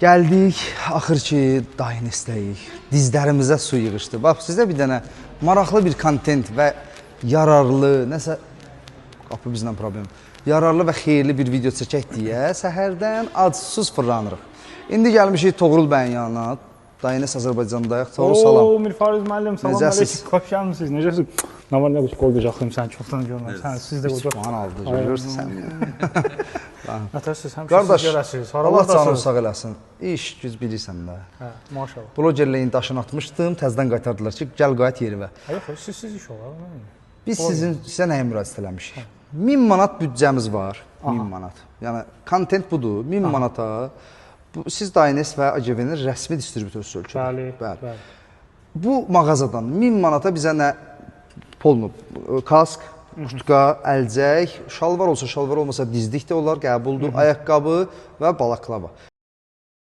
Gəldik, axır ki, Dainestəyik. Dizlərimizə su yığışdı. Bax, sizə bir dənə maraqlı bir kontent və yararlı, nəsə, qapı bizlə problem, yararlı və xeyirli bir video çəkək deyə səhərdən adsız fırlanırıq. İndi gəlmişik Toğrul bəyin yanına. Dainest Azərbaycandayıq. Toğrul, salam. Mirfariz müəllim, salam Necəsiz? aleyküm. Xoş gəlmisiniz. Necəsiz? Nə var, nə qoy bəcəxliyim, səni çoxdan görməm. Siz də qoca. Puan aldı, görürsən sən. Nətəsiz, həmişə Qardaş, siz görəsiniz. Allah canım sağ eləsin. İş, güz bilirsən də. Hə, maşallah. Blogerləyin daşını atmışdım, təzdən qaytardılar ki, gəl qayıt yerivə. Yox, siz iş olar. Biz sizə nəyə müraciət eləmişik? 1000 manat büdcəmiz var. 1000 manat. Yəni, kontent budur. 1000 manata siz Dainest və AGV-nin rəsmi distribütorsuz ölçüdür. Bəli. Bu mağazadan 1000 manata bizə nə polnu, kask, kurtka, əlcək, şalvar olsa şalvar olmasa dizlik də olar, qəbuldur, ayaqqabı və balaklava.